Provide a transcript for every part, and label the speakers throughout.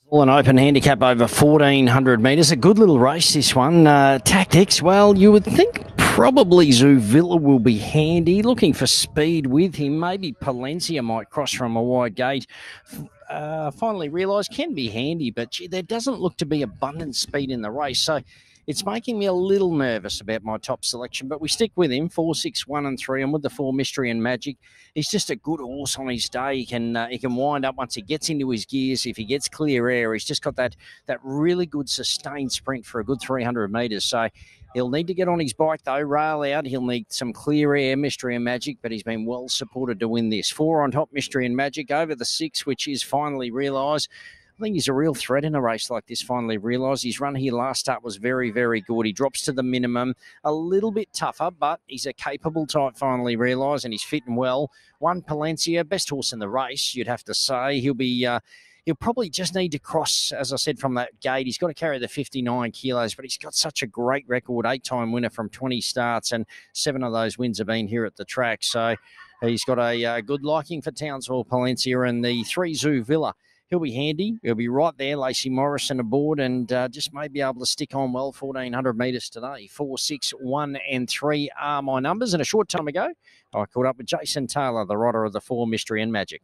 Speaker 1: Well, an open handicap over 1,400 metres. A good little race, this one. Tactics, well, you would think probably Zouvilla will be handy. Looking for speed with him. Maybe Palencia might cross from a wide gate. Finally realised can be handy, but gee, there doesn't look to be abundant speed in the race. So it's making me a little nervous about my top selection, but we stick with him, 4, 6, 1 and 3, and with the 4 Mystery and Magic. He's just a good horse on his day. He can wind up once he gets into his gears. If he gets clear air, he's just got that really good sustained sprint for a good 300 metres. So he'll need to get on his bike, though, rail out. He'll need some clear air, Mystery and Magic, but he's been well supported to win this. 4 on top, Mystery and Magic, over the 6, which is Finally Realised. I think he's a real threat in a race like this, Finally Realised. His run here last start was very, very good. He drops to the minimum, a little bit tougher, but he's a capable type, Finally Realised, and he's fitting well. 1 Palencia, best horse in the race, you'd have to say. He'll probably just need to cross, as I said, from that gate. He's got to carry the 59 kilos, but he's got such a great record, 8-time winner from 20 starts, and 7 of those wins have been here at the track. So he's got a good liking for Townsville, Palencia, and the 3 Zouvilla. He'll be handy. He'll be right there. Lacey Morrison aboard and just may be able to stick on well 1,400 metres today. 4, 6, 1 and 3 are my numbers. And a short time ago, I caught up with Jason Taylor, the rider of the 4 Mystery and Magic.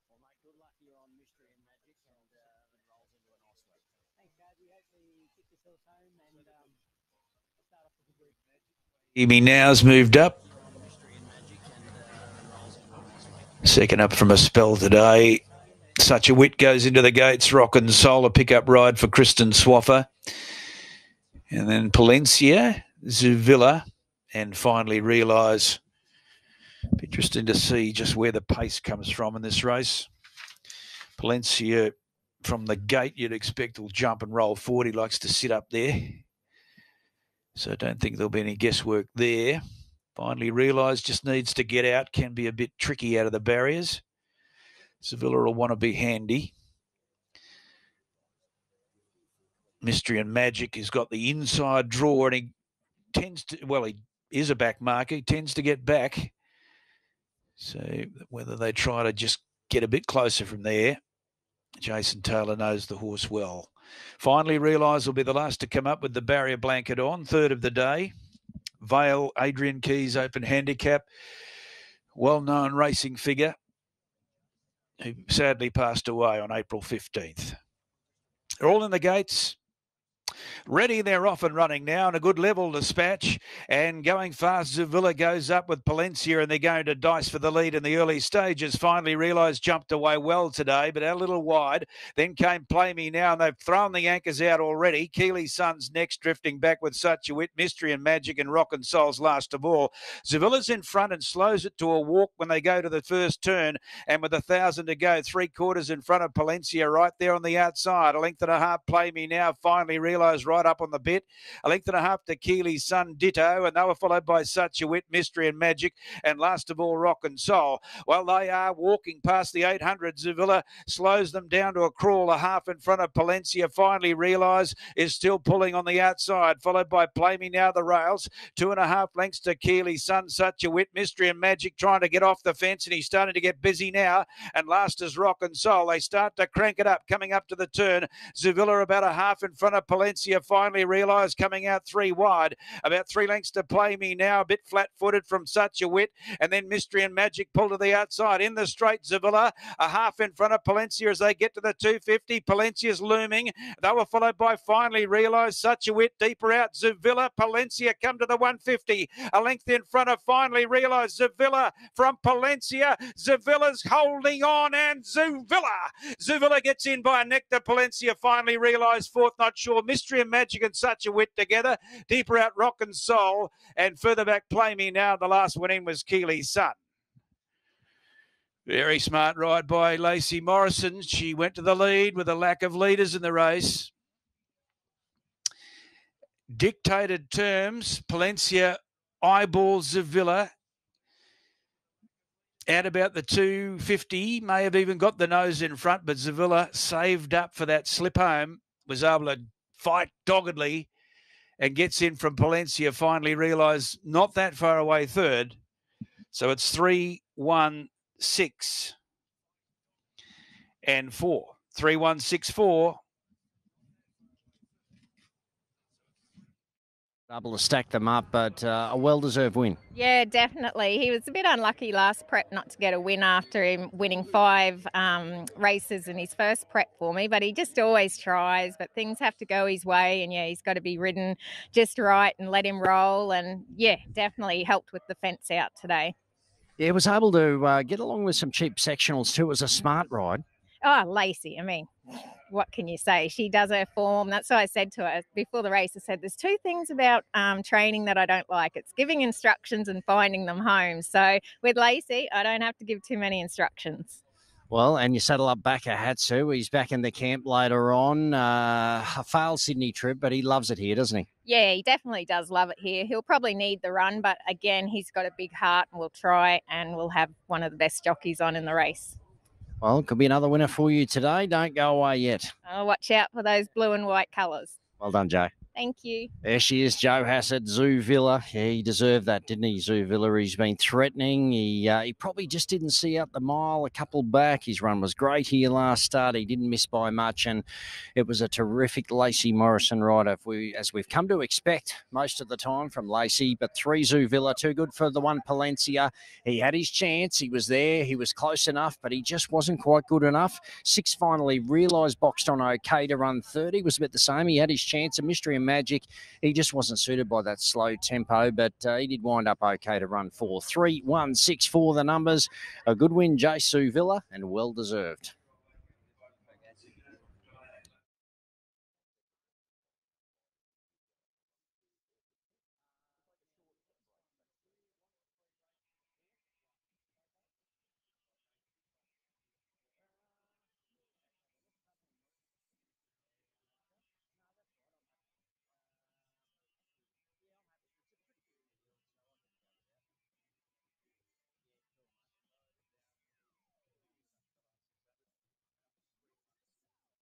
Speaker 1: Well, mate, good luck here on Mystery and Magic, and it rolls into a nice week. Thanks, guys. We hopefully kick yourselves home and start off with the group.
Speaker 2: Amy now's moved up. Second up from a spell today. Such a Wit goes into the gates. Rock and Soul, a pickup ride for Kristen Swaffer. And then Palencia, Zouvilla, and Finally Realise. Interesting to see just where the pace comes from in this race. Palencia, from the gate, you'd expect will jump and roll forward. He likes to sit up there. So I don't think there'll be any guesswork there. Finally Realised just needs to get out. Can be a bit tricky out of the barriers. Zouvilla will want to be handy. Mystery and Magic has got the inside draw, and he tends to, well, he is a back marker. He tends to get back. So whether they try to just get a bit closer from there, Jason Taylor knows the horse well. Finally Realised will be the last to come up with the barrier blanket on, third of the day. VALE, Adrian Keys, open handicap. Well-known racing figure who sadly passed away on April 15th. They're all in the gates. Ready, they're off and running now, and a good level dispatch. And going fast, Zouvilla goes up with Palencia, and they're going to dice for the lead in the early stages. Finally Realised jumped away well today, but a little wide. Then came Play Me Now, and they've thrown the anchors out already. Keely's Son's next, drifting back with Such a Wit, Mystery and Magic, and Rock and Soul's last of all. Zouvilla's in front and slows it to a walk when they go to the first turn, and with 1,000 to go, 3/4 in front of Palencia right there on the outside. A length and a half, Play Me Now, Finally Realised Realised right up on the bit. A length and a half to Keely's Son Ditto, and they were followed by Such a Wit, Mystery and Magic, and last of all Rock and Soul. Well, they are walking past the 800. Zouvilla slows them down to a crawl, a half in front of Palencia. Finally Realise is still pulling on the outside, followed by Play Me Now the rails. 2.5 lengths to Keely's Son, Such a Wit, Mystery and Magic trying to get off the fence, and he's starting to get busy now. And last is Rock and Soul. They start to crank it up, coming up to the turn. Zouvilla about a half in front of Palencia. Finally Realise coming out 3 wide. About 3 lengths to Play Me Now, a bit flat-footed from Such a Wit. And then Mystery and Magic pull to the outside. In the straight, Zouvilla a half in front of Palencia as they get to the 250. Palencia's looming. They were followed by Finally Realise, Such a Wit deeper out. Zouvilla, Palencia come to the 150. A length in front of Finally Realise. Zouvilla from Palencia. Zouvilla's holding on, and Zouvilla gets in by a neck to Palencia. Finally Realise fourth, not sure. Mystery and Magic and Such a Wit together. Deeper out Rock and Soul, and further back Play Me Now. The last one in was Keely's Son. Very smart ride by Lacey Morrison. She went to the lead with a lack of leaders in the race. Dictated terms, Palencia eyeballs Zouvilla at about the 250, may have even got the nose in front, but Zouvilla saved up for that slip home, was able to fight doggedly and gets in from Palencia. Finally Realise not that far away third. So it's 3, 1, 6 and 4. 3, 1, 6, 4.
Speaker 1: Able to stack them up, but a well-deserved win.
Speaker 3: Yeah, definitely. He was a bit unlucky last prep not to get a win after him winning 5 races in his first prep for me, but he just always tries, but things have to go his way, and yeah, he's got to be ridden just right and let him roll, and yeah, definitely helped with the fence out today.
Speaker 1: Yeah, was able to get along with some cheap sectionals too. It was a smart ride.
Speaker 3: Oh, Lacey, I mean, what can you say? She does her form. That's what I said to her before the race. I said, there's 2 things about training that I don't like. It's giving instructions and finding them home. So with Lacey, I don't have to give too many instructions.
Speaker 1: Well, and you saddle up back at Hatsu. He's back in the camp later on. A failed Sydney trip, but he loves it here, doesn't he?
Speaker 3: Yeah, he definitely does love it here. He'll probably need the run, but again, he's got a big heart, and we'll try, and we'll have one of the best jockeys on in the race.
Speaker 1: Well, it could be another winner for you today. Don't go away yet.
Speaker 3: Oh, watch out for those blue and white colours.
Speaker 1: Well done, Joe.
Speaker 3: Thank you.
Speaker 1: There she is, Joe Hassett, Zouvilla. Yeah, he deserved that, didn't he, Zouvilla? He's been threatening. He probably just didn't see out the mile a couple back. His run was great here last start. He didn't miss by much, and it was a terrific Lacey Morrison rider, as we've come to expect most of the time from Lacey. But 3 Zouvilla, too good for the 1 Palencia. He had his chance. He was there. He was close enough, but he just wasn't quite good enough. 6 Finally Realised boxed on okay to run 30. Was a bit the same. He had his chance. A Mystery and Magic, he just wasn't suited by that slow tempo, but he did wind up okay to run 4. 3, 1, 6, 4 the numbers. A good win, Zouvilla, and well deserved.